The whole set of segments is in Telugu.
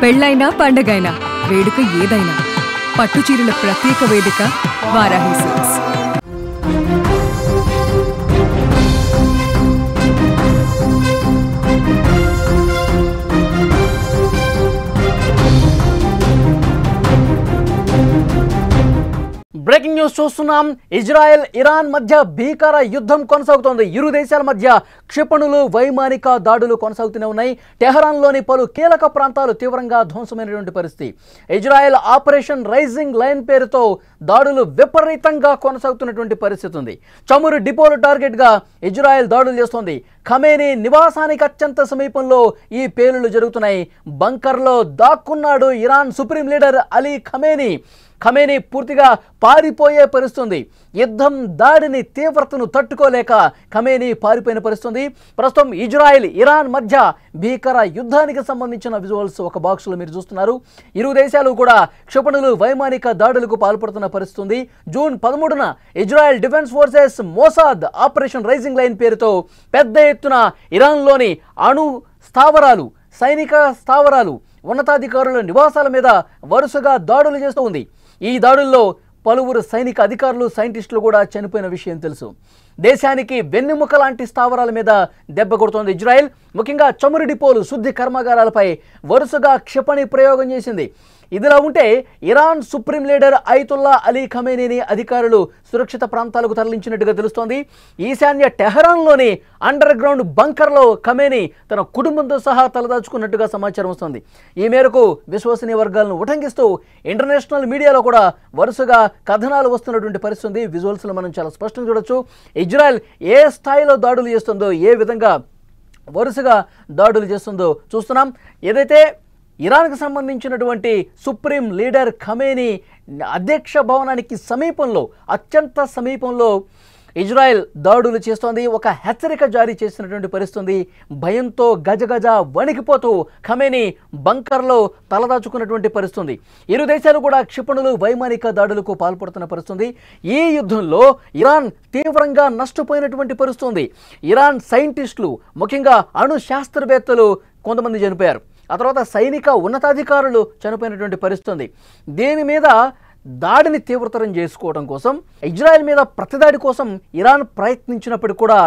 పెళ్ళైనా పండగైనా వేడుక ఏదైనా పట్టుచీరల ప్రత్యేక వేదిక వారాహి సిల్క్స్. బ్రేకింగ్ న్యూస్ చూస్తున్నాం. ఇజ్రాయెల్ ఇరాన్ మధ్య భీకర యుద్ధం కొనసాగుతోంది. ఇరు దేశాల మధ్య క్షిపణులు వైమానిక దాడులు కొనసాగుతూనే ఉన్నాయి. టెహరాన్లోని పలు కీలక ప్రాంతాలు తీవ్రంగా ధ్వంసమైనటువంటి పరిస్థితి. ఇజ్రాయెల్ ఆపరేషన్ రైజింగ్ లైన్ పేరుతో దాడులు విపరీతంగా కొనసాగుతున్నటువంటి పరిస్థితి ఉంది. చమురు డిపోలు టార్గెట్గా ఇజ్రాయెల్ దాడులు చేస్తోంది. ఖమేనీ నివాసానికి అత్యంత సమీపంలో ఈ పేలుళ్లు జరుగుతున్నాయి. బంకర్లో దాక్కున్నాడు Iran supreme leader Ali Khamenei. Khamenei పూర్తిగా పారిపోయే పరిస్థితుంది. యుద్ధం దాడిని తీవ్రతను తట్టుకోలేక ఖమేనీ పారిపోయిన పరిస్థితుంది. ప్రస్తుతం ఇజ్రాయెల్ ఇరాన్ మధ్య భీకర యుద్ధానికి సంబంధించిన విజువల్స్ ఒక బాక్స్లో మీరు చూస్తున్నారు. ఇరు దేశాలు కూడా క్షిపణులు వైమానిక దాడులకు పాల్పడుతున్న పరిస్థితుంది. జూన్ 13న Israel defence forces Mossad operation rising lion పేరుతో పెద్ద ఎత్తున ఇరాన్లోని అణు స్థావరాలు, సైనిక స్థావరాలు, ఉన్నతాధికారుల నివాసాల మీద వరుసగా దాడులు చేస్తూ ఉంది. ఈ దాడుల్లో పలువురు సైనిక అధికారులు, సైంటిస్టులు కూడా చనిపోయిన విషయం తెలుసు. దేశానికి వెన్నెముక లాంటి స్థావరాల మీద దెబ్బ కొడుతోంది ఇజ్రాయెల్. ముఖ్యంగా చమురు డిపోలు, శుద్ధి కర్మాగారాలపై వరుసగా క్షిపణి ప్రయోగం చేసింది. ఇదిలా ఉంటే Iran supreme leader Ayatollah Ali ఖమేనీని అధికారులు సురక్షిత ప్రాంతాలకు తరలించినట్టుగా తెలుస్తోంది. ఈశాన్య టెహరాన్లోని అండర్ గ్రౌండ్ బంకర్లో ఖమేనీ తన కుటుంబంతో సహా తలదాచుకున్నట్టుగా సమాచారం వస్తుంది. ఈ మేరకు విశ్వసనీయ వర్గాలను ఉటంకిస్తూ ఇంటర్నేషనల్ మీడియాలో కూడా వరుసగా కథనాలు వస్తున్నటువంటి పరిస్థితి. విజువల్స్లో మనం చాలా స్పష్టంగా చూడొచ్చు. ఇజ్రాయెల్ ఏ స్థాయిలో దాడులు చేస్తుందో, ఏ విధంగా వరుసగా దాడులు చేస్తుందో చూస్తున్నాం. ఏదైతే ఇరాన్కు సంబంధించినటువంటి సుప్రీం లీడర్ ఖమేనీ అధ్యక్ష భవనానికి సమీపంలో, అత్యంత సమీపంలో ఇజ్రాయెల్ దాడులు చేస్తోంది. ఒక హెచ్చరిక జారీ చేసినటువంటి పరిస్థితి. భయంతో గజగజ వణికిపోతూ ఖమేనీ బంకర్లో తలదాచుకున్నటువంటి పరిస్థితి. ఇరు దేశాలు కూడా క్షిపణులు వైమానిక దాడులకు పాల్పడుతున్న పరిస్థితి. ఈ యుద్ధంలో ఇరాన్ తీవ్రంగా నష్టపోయినటువంటి పరిస్థితి. ఇరాన్ సైంటిస్టులు, ముఖ్యంగా అణు శాస్త్రవేత్తలు కొంతమంది చనిపోయారు. ఆ తర్వాత సైనిక ఉన్నతాధికారులు చనిపోయినటువంటి పరిస్థితి. దీని మీద దాడిని తీవ్రతరం చేసుకోవడం కోసం, ఇజ్రాయెల్ మీద ప్రతిదాడి కోసం ఇరాన్ ప్రయత్నించినప్పుడు కూడా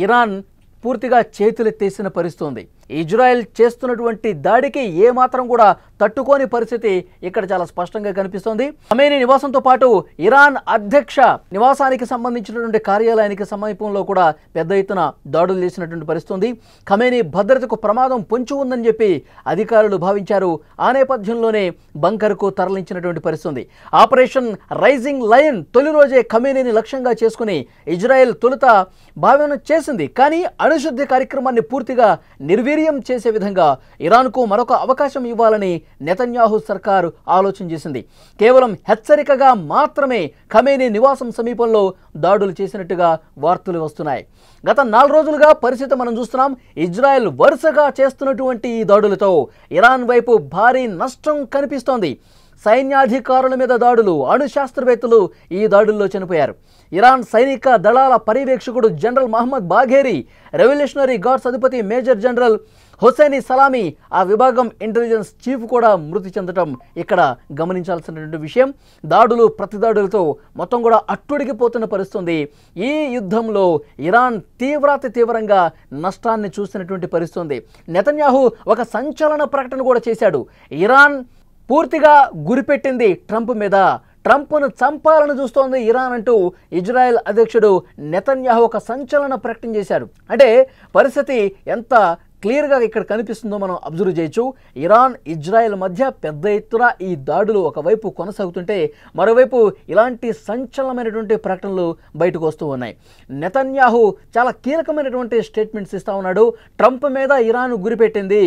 ఇరాన్ పూర్తిగా చేతులెత్తేసిన పరిస్థితి ఉంది. ఇజ్రాయెల్ చేస్తున్నటువంటి దాడికి ఏమాత్రం కూడా తట్టుకోని పరిస్థితి ఇక్కడ చాలా స్పష్టంగా కనిపిస్తోంది. ఖమేనీ నివాసంతో పాటు ఇరాన్ అధ్యక్ష నివాసానికి సంబంధించినటువంటి కార్యాలయానికి సమీపంలో కూడా పెద్ద ఎత్తున దాడులు చేసినటువంటి పరిస్థితి. ఖమేనీ భద్రతకు ప్రమాదం పొంచి ఉందని చెప్పి అధికారులు భావించారు. ఆ నేపథ్యంలోనే బంకర్కు తరలించినటువంటి పరిస్థితి. ఆపరేషన్ రైజింగ్ లయన్ తొలి రోజే ఖమేనీని లక్ష్యంగా చేసుకుని ఇజ్రాయెల్ తొలుత భావన చేసింది. కానీ అణుశుద్ధి కార్యక్రమాన్ని పూర్తిగా నిర్వీర్యం చేసే విధంగా ఇరాన్కు మరొక అవకాశం ఇవ్వాలని నెతన్యాహు సర్కారు ఆలోచన చేసింది. కేవలం హెచ్చరికగా మాత్రమే ఖమేనీ నివాసం సమీపంలో దాడులు చేసినట్టుగా వార్తలు వస్తున్నాయి. గత 4 రోజులుగా పరిస్థితి మనం చూస్తున్నాం. ఇజ్రాయెల్ వరుసగా చేస్తున్నటువంటి ఈ దాడులతో ఇరాన్ వైపు భారీ నష్టం కనిపిస్తోంది. సైన్యాధికారుల మీద దాడులు, అణు శాస్త్రవేత్తలు ఈ దాడుల్లో చనిపోయారు. ఇరాన్ సైనిక దళాల పర్యవేక్షకుడు general Mohammad Bagheri, revolutionary guards అధిపతి మేజర్ జనరల్ హుసైనీ సలామీ, ఆ విభాగం ఇంటెలిజెన్స్ చీఫ్ కూడా మృతి చెందడం ఇక్కడ గమనించాల్సినటువంటి విషయం. దాడులు, ప్రతిదాడులతో మొత్తం కూడా అట్టుడికిపోతున్న పరిస్థితి. ఈ యుద్ధంలో ఇరాన్ తీవ్రంగా నష్టాన్ని చూసినటువంటి పరిస్థితి. నెతన్యాహు ఒక సంచలన ప్రకటన కూడా చేశాడు. ఇరాన్ పూర్తిగా గురిపెట్టింది ట్రంప్ మీద, ట్రంప్ను చంపాలని చూస్తోంది ఇరాన్ అంటూ ఇజ్రాయెల్ అధ్యక్షుడు నెతన్యాహు ఒక సంచలన ప్రకటన చేశాడు. అంటే పరిస్థితి ఎంత క్లియర్గా ఇక్కడ కనిపిస్తుందో మనం అబ్జర్వ్ చేయొచ్చు. ఇరాన్ ఇజ్రాయెల్ మధ్య పెద్ద ఎత్తున ఈ దాడులు ఒకవైపు కొనసాగుతుంటే, మరోవైపు ఇలాంటి సంచలనమైనటువంటి ప్రకటనలు బయటకు వస్తూ ఉన్నాయి. నెతన్యాహు చాలా కీలకమైనటువంటి స్టేట్మెంట్స్ ఇస్తూ ఉన్నాడు. ట్రంప్ మీద ఇరాన్ గురిపెట్టింది.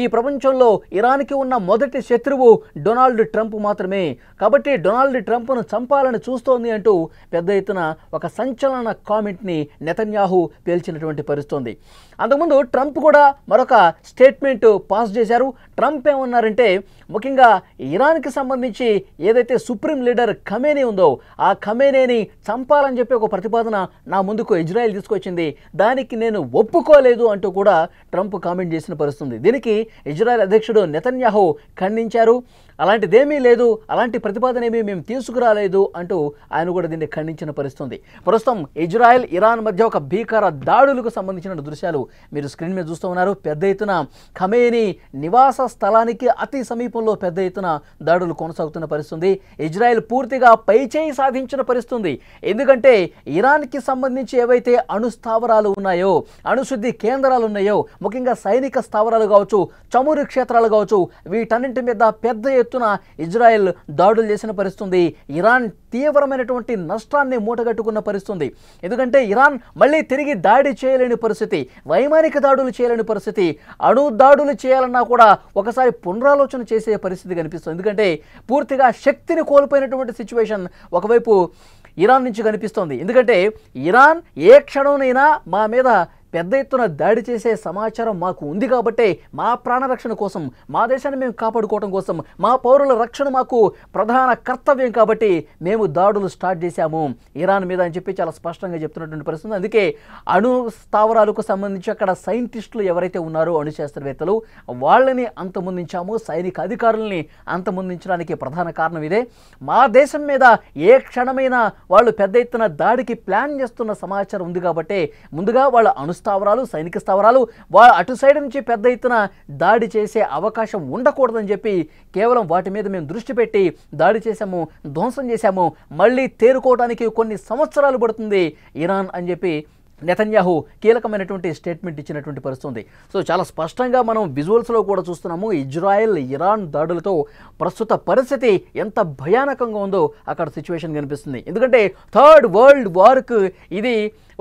ఈ ప్రపంచంలో ఇరాన్కి ఉన్న మొదటి శత్రువు డొనాల్డ్ ట్రంప్ మాత్రమే. కాబట్టి డొనాల్డ్ ట్రంప్ను చంపాలని చూస్తోంది అంటూ పెద్ద ఎత్తున ఒక సంచలన కామెంట్ని నెతన్యాహు పేల్చినటువంటి పరిస్థితి. అంతకుముందు ట్రంప్ కూడా మరొక స్టేట్మెంట్ పాస్ చేశారు. ట్రంప్ ఏమన్నారంటే ముఖ్యంగా ఇరాన్కి సంబంధించి ఏదైతే సుప్రీం లీడర్ ఖమేనీ ఉందో ఆ ఖమేనీని చంపాలని చెప్పి ఒక ప్రతిపాదన నా ముందుకు ఇజ్రాయెల్ తీసుకొచ్చింది, దానికి నేను ఒప్పుకోలేదు అంటూ కూడా ట్రంప్ కామెంట్ చేసిన పరిస్థితుంది. దీనికి ఇజ్రాయెల్ అధ్యక్షుడు నెతన్యాహు ఖండించారు. అలాంటిదేమీ లేదు, అలాంటి ప్రతిపాదన ఏమీ మేము తీసుకురాలేదు అంటూ ఆయన కూడా దీన్ని ఖండించిన పరిస్థితుంది. ప్రస్తుతం ఇజ్రాయెల్ ఇరాన్ మధ్య ఒక భీకర దాడులకు సంబంధించిన దృశ్యాలు మీరు స్క్రీన్ మీద చూస్తూ ఉన్నారు. పెద్ద ఎత్తున ఖమేనీ నివాస స్థలానికి అతి సమీపంలో పెద్ద ఎత్తున దాడులు కొనసాగుతున్న పరిస్థితుంది. ఇజ్రాయెల్ పూర్తిగా పైచేయి సాధించిన పరిస్థితుంది. ఎందుకంటే ఇరాన్కి సంబంధించి ఏవైతే అణుస్థావరాలు ఉన్నాయో, అణుశుద్ధి కేంద్రాలు ఉన్నాయో, ముఖ్యంగా సైనిక స్థావరాలు కావచ్చు, చమురు క్షేత్రాలు కావచ్చు, వీటన్నింటి మీద పెద్ద ఎత్తున ఇజ్రాయెల్ దాడులు చేసిన పరిస్థితుంది. ఇరాన్ తీవ్రమైనటువంటి నష్టాన్ని మూటగట్టుకున్న పరిస్థితుంది. ఎందుకంటే ఇరాన్ మళ్ళీ తిరిగి దాడి చేయలేని పరిస్థితి, వైమానిక దాడులు చేయలేని పరిస్థితి, అణు దాడులు చేయాలన్నా కూడా ఒకసారి పునరాలోచన చేసే పరిస్థితి కనిపిస్తుంది. ఎందుకంటే పూర్తిగా శక్తిని కోల్పోయినటువంటి సిచ్యువేషన్ ఒకవైపు ఇరాన్ నుంచి కనిపిస్తోంది. ఎందుకంటే ఇరాన్ ఏ క్షణంనైనా మా మీద పెద్ద ఎత్తున దాడి చేసే సమాచారం మాకు ఉంది కాబట్టి మా ప్రాణరక్షణ కోసం, మా దేశాన్ని మేము కాపాడుకోవడం కోసం, మా పౌరుల రక్షణ మాకు ప్రధాన కర్తవ్యం కాబట్టి మేము దాడులు స్టార్ట్ చేశాము ఇరాన్ మీద అని చెప్పి చాలా స్పష్టంగా చెప్తున్నటువంటి పరిస్థితి. అందుకే అణు స్థావరాలకు సంబంధించి అక్కడ సైంటిస్టులు ఎవరైతే ఉన్నారో, అణు శాస్త్రవేత్తలు, వాళ్ళని అంతమొందించాము, సైనిక అధికారులని అంతమొందించడానికి ప్రధాన కారణం ఇదే. మా దేశం మీద ఏ క్షణమైనా వాళ్ళు పెద్ద ఎత్తున దాడికి ప్లాన్ చేస్తున్న సమాచారం ఉంది కాబట్టి ముందుగా వాళ్ళ స్థావరాలు, సైనిక స్థావరాలు అటు సైడ్ నుంచి పెద్ద ఎత్తున దాడి చేసే అవకాశం ఉండకూడదని చెప్పి కేవలం వాటి మీద మేము దృష్టి పెట్టి దాడి చేశాము, ధ్వంసం చేశాము, మళ్ళీ తేరుకోవడానికి కొన్ని సంవత్సరాలు పడుతుంది ఇరాన్ అని చెప్పి నెతన్యాహు కీలకమైనటువంటి స్టేట్మెంట్ ఇచ్చినటువంటి పరిస్థితి. సో చాలా స్పష్టంగా మనం విజువల్స్లో కూడా చూస్తున్నాము ఇజ్రాయెల్ ఇరాన్ దాడులతో ప్రస్తుత పరిస్థితి ఎంత భయానకంగా ఉందో అక్కడ సిచ్యువేషన్ కనిపిస్తుంది. ఎందుకంటే థర్డ్ వరల్డ్ వార్కు ఇది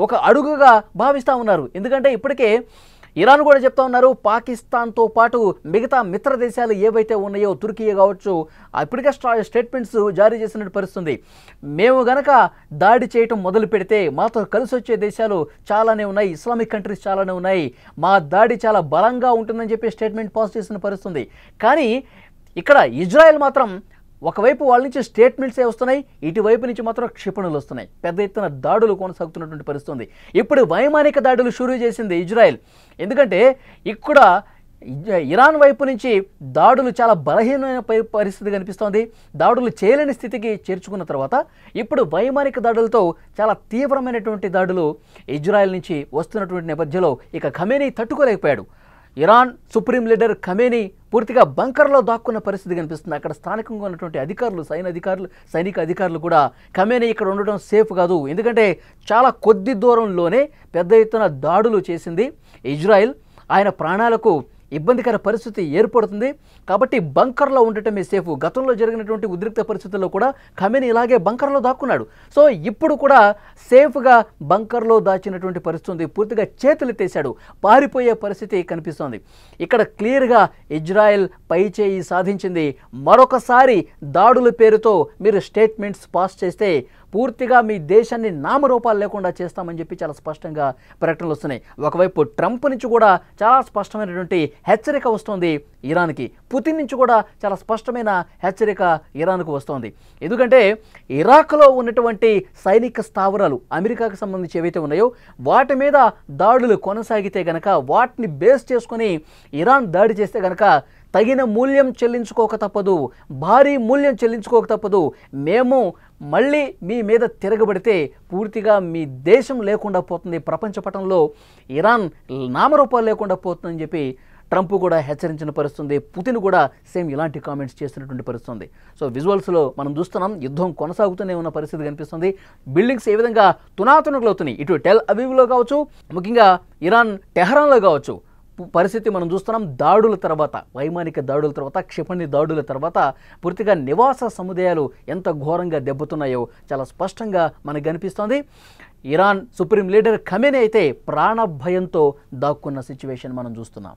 ఒక అడుగుగా భావిస్తూ ఉన్నారు. ఎందుకంటే ఇప్పటికే ఇరాన్ కూడా చెప్తా ఉన్నారు, పాకిస్తాన్తో పాటు మిగతా మిత్ర దేశాలు ఏవైతే ఉన్నాయో, తుర్కీ కావచ్చు, ఇప్పటికే స్టేట్మెంట్స్ జారీ చేసిన పరిస్థితుంది. మేము గనక దాడి చేయటం మొదలు పెడితే మాతో కలిసి వచ్చే దేశాలు చాలానే ఉన్నాయి, ఇస్లామిక్ కంట్రీస్ చాలానే ఉన్నాయి, మా దాడి చాలా బలంగా ఉంటుందని చెప్పి స్టేట్మెంట్ పాస్ చేసిన పరిస్థితుంది. కానీ ఇక్కడ ఇజ్రాయెల్ మాత్రం ఒకవైపు వాళ్ళ నుంచి స్టేట్మెంట్సే వస్తున్నాయి, ఇటువైపు నుంచి మాత్రం క్షిపణులు వస్తున్నాయి, పెద్ద ఎత్తున దాడులు కొనసాగుతున్నటువంటి పరిస్థితుంది. ఇప్పుడు వైమానిక దాడులు షురూ చేసింది ఇజ్రాయెల్. ఎందుకంటే ఇక్కడ ఇరాన్ వైపు నుంచి దాడులు చాలా బలహీనమైన పరిస్థితి కనిపిస్తోంది. దాడులు చేయలేని స్థితికి చేర్చుకున్న తర్వాత ఇప్పుడు వైమానిక దాడులతో చాలా తీవ్రమైనటువంటి దాడులు ఇజ్రాయెల్ నుంచి వస్తున్నటువంటి నేపథ్యంలో ఇక ఖమేనీ తట్టుకోలేకపోయాడు. ఇరాన్ సుప్రీం లీడర్ ఖమేనీ పూర్తిగా బంకర్లో దాక్కున్న పరిస్థితి కనిపిస్తుంది. అక్కడ స్థానికంగా ఉన్నటువంటి అధికారులు, సైనిక అధికారులు కూడా ఖమేనీ ఇక్కడ ఉండడం సేఫ్ కాదు, ఎందుకంటే చాలా కొద్ది దూరంలోనే పెద్ద ఎత్తున దాడులు చేసింది ఇజ్రాయెల్, ఆయన ప్రాణాలకు ఇబ్బందికర పరిస్థితి ఏర్పడుతుంది కాబట్టి బంకర్లో ఉండటమే సేఫ్. గతంలో జరిగినటువంటి ఉద్రిక్త పరిస్థితుల్లో కూడా ఖమేనీ ఇలాగే బంకర్లో దాక్కున్నాడు. సో ఇప్పుడు కూడా సేఫ్గా బంకర్లో దాచినటువంటి పరిస్థితి, పూర్తిగా చేతులెత్తేశాడు, పారిపోయే పరిస్థితి కనిపిస్తోంది. ఇక్కడ క్లియర్గా ఇజ్రాయెల్ పైచేయి సాధించింది. మరొకసారి దాడుల పేరుతో మీరు స్టేట్మెంట్స్ పాస్ చేస్తే పూర్తిగా మీ దేశాన్ని నామరూపాలు లేకుండా చేస్తామని చెప్పి చాలా స్పష్టంగా ప్రకటనలు వస్తున్నాయి. ఒకవైపు ట్రంప్ నుంచి కూడా చాలా స్పష్టమైనటువంటి హెచ్చరిక వస్తుంది ఇరాన్కి, పుతిన్ నుంచి కూడా చాలా స్పష్టమైన హెచ్చరిక ఇరాన్కు వస్తోంది. ఎందుకంటే ఇరాక్లో ఉన్నటువంటి సైనిక స్థావరాలు అమెరికాకు సంబంధించి ఏవైతే ఉన్నాయో వాటి మీద దాడులు కొనసాగితే గనక, వాటిని బేస్ చేసుకొని ఇరాన్ దాడి చేస్తే గనక తగిన మూల్యం చెల్లించుకోక తప్పదు, భారీ మూల్యం చెల్లించుకోక తప్పదు. మేము మళ్ళీ మీ మీద తిరగబడితే పూర్తిగా మీ దేశం లేకుండా పోతుంది, ప్రపంచ పటంలో ఇరాన్ నామరూపాలు లేకుండా పోతుందని చెప్పి ట్రంప్ కూడా హెచ్చరించిన పరిస్థితుంది. పుతిన్ కూడా సేమ్ ఇలాంటి కామెంట్స్ చేస్తున్నటువంటి పరిస్థితుంది. సో విజువల్స్లో మనం చూస్తున్నాం యుద్ధం కొనసాగుతూనే ఉన్న పరిస్థితి కనిపిస్తుంది. బిల్డింగ్స్ ఏ విధంగా తునాతునకలవుతున్నాయి, ఇటు టెల్ అవీవ్లో కావచ్చు, ముఖ్యంగా ఇరాన్ టెహరాన్లో కావచ్చు, పరిస్థితి మనం చూస్తున్నాం. దాడుల తర్వాత, వైమానిక దాడుల తర్వాత, క్షిపణి దాడుల తర్వాత పూర్తిగా నివాస సముదాయాలు ఎంత ఘోరంగా దెబ్బతున్నాయో చాలా స్పష్టంగా మనకు కనిపిస్తోంది. ఇరాన్ సుప్రీం లీడర్ ఖమేనీ అయితే ప్రాణ భయంతో దాక్కున్న సిచ్యువేషన్ మనం చూస్తున్నాం.